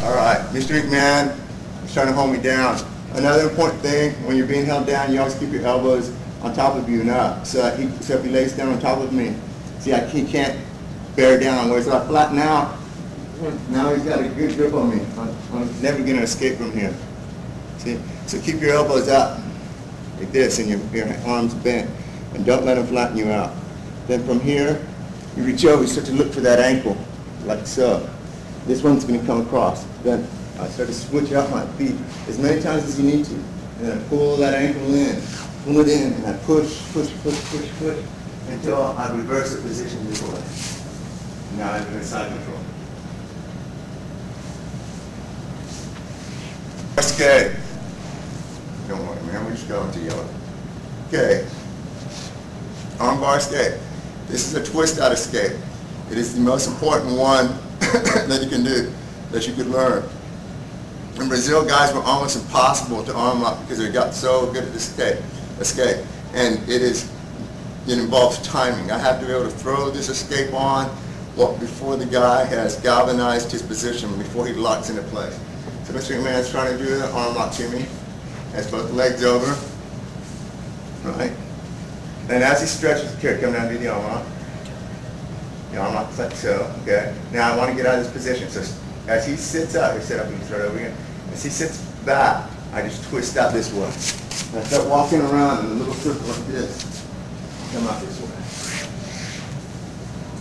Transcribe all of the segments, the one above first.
All right, Mr. McMahon is trying to hold me down. Another important thing, when you're being held down, you always keep your elbows on top of you and up. So if he lays down on top of me, see, he can't bear down. Whereas if I flatten out, now he's got a good grip on me. I'm never going to escape from here. See? So keep your elbows up like this and your arms bent, and don't let him flatten you out. Then from here, you reach over, you start to look for that ankle, like so. This one's going to come across. Then I start to switch out my feet as many times as you need to. And then I pull that ankle in, pull it in, and I push, until I reverse the position this way. Now I'm in side control. Escape. Don't worry, man, we're just going to yellow. Okay. Armbar escape. This is a twist out escape. It is the most important one that you can do, that you could learn. In Brazil, guys were almost impossible to arm lock because they got so good at escape. And it involves timing. I have to be able to throw this escape on before the guy has galvanized his position, before he locks into place. So Mr. McMahon is trying to do an arm lock to me. Has both legs over, right? And as he stretches, here, come down to the arm lock. The arm lock like so, okay? Now I want to get out of this position. So as he sits up, he sit up and you start over again. As he sits back, I just twist out this way. And I start walking around in a little circle like this. Come out this way.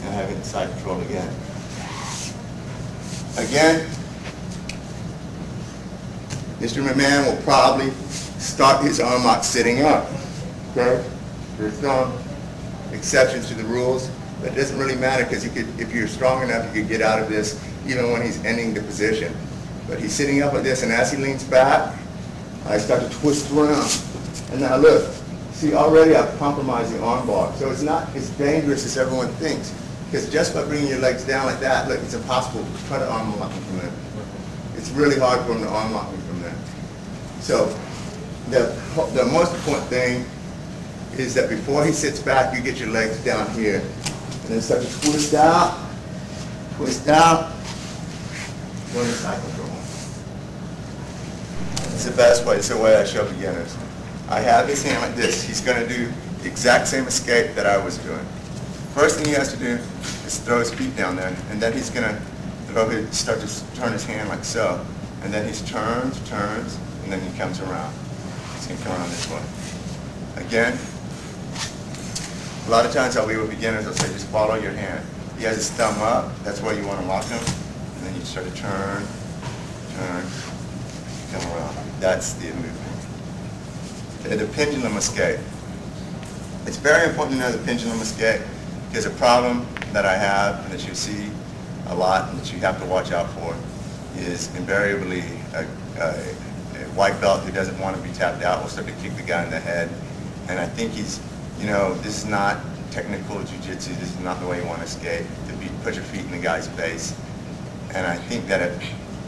And I have it side control again. Again, Mr. McMahon will probably start his arm lock sitting up. Okay? There's some exceptions to the rules, but it doesn't really matter because if you're strong enough, you could get out of this even when he's ending the position. But he's sitting up like this, and as he leans back, I start to twist around. And now look, see, already I've compromised the arm bar. So it's not as dangerous as everyone thinks. Because just by bringing your legs down like that, look, it's impossible to try to arm lock me from there. It's really hard for him to arm lock me from there. So the most important thing is that before he sits back, you get your legs down here. And then start to twist out, go into side control. It's the best way. It's the way I show beginners. I have his hand like this. He's going to do the exact same escape that I was doing. First thing he has to do is throw his feet down there, and then he's going to start to turn his hand like so. And then he turns, and then he comes around. He's going to come around this way. Again, a lot of times I'll be with beginners, I'll say just follow your hand. He has his thumb up, that's where you want to lock him. And then you start to turn, come around. That's the movement. Okay, the pendulum escape. It's very important to know the pendulum escape because a problem that I have and that you see a lot and that you have to watch out for is invariably a white belt who doesn't want to be tapped out will start to kick the guy in the head. And I think this is not technical jiu-jitsu. This is not the way you want to escape, to put your feet in the guy's face. And I think that if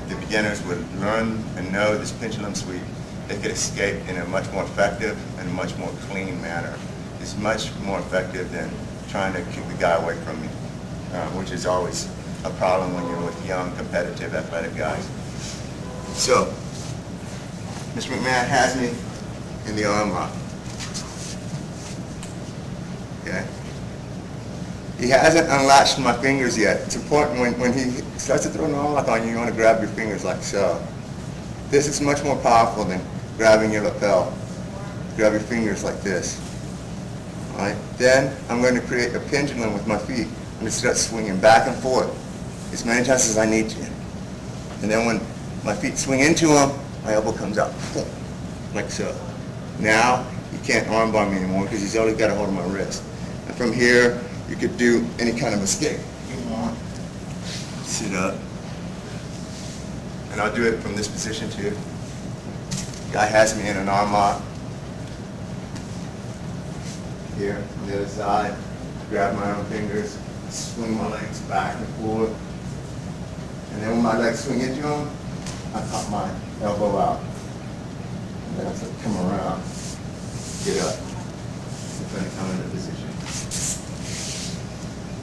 the beginners would learn and know this pendulum sweep, they could escape in a much more effective and much more clean manner. It's much more effective than trying to kick the guy away from me, which is always a problem when you're with young, competitive, athletic guys. So, Mr. McMahon has me in the arm lock. Okay? He hasn't unlatched my fingers yet. It's important when he starts to throw an arm lock on you, you want to grab your fingers like so. This is much more powerful than grabbing your lapel. Grab your fingers like this. All right? Then I'm going to create a pendulum with my feet. I'm going to start swinging back and forth as many times as I need to. And then when my feet swing into him, my elbow comes out, like so. Now he can't armbar me anymore because he's already got a hold of my wrist. And from here, you could do any kind of escape you want. Sit up. And I'll do it from this position too. Guy has me in an arm lock. Here, on the other side, grab my own fingers, swing my legs back and forth. And then when my legs swing into him, I pop my elbow out. And then I start to come around, get up, and then come into position.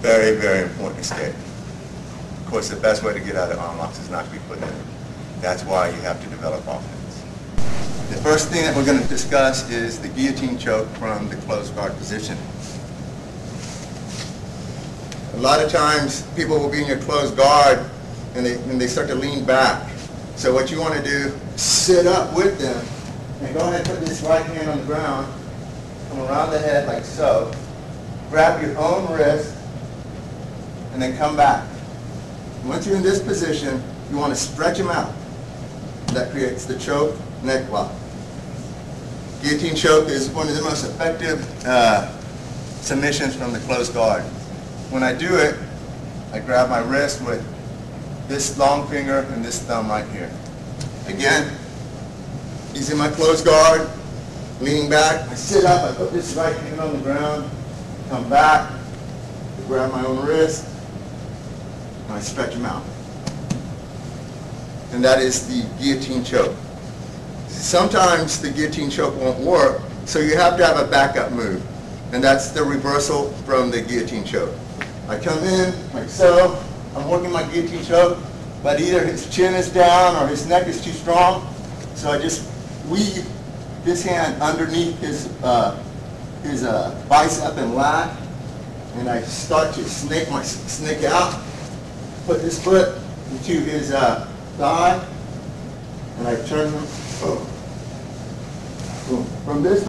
Very, very important escape. Of course, the best way to get out of arm locks is not to be put in it. That's why you have to develop offense. The first thing that we're going to discuss is the guillotine choke from the closed guard position. A lot of times people will be in your closed guard and they start to lean back. So what you want to do, sit up with them and go ahead and put this right hand on the ground, come around the head like so, grab your own wrist, and then come back. Once you're in this position, you want to stretch them out. That creates the choke neck lock. Guillotine choke is one of the most effective submissions from the closed guard. When I do it, I grab my wrist with this long finger and this thumb right here. Again, using my closed guard, leaning back, I sit up, I put this right hand on the ground, come back, grab my own wrist, and I stretch them out. And that is the guillotine choke. Sometimes the guillotine choke won't work, so you have to have a backup move. And that's the reversal from the guillotine choke. I come in like so, I'm working my guillotine choke, but either his chin is down or his neck is too strong, so I just weave this hand underneath his bicep and lat, and I start to snake out, put this foot into his thigh, and I turn him boom. Boom. From this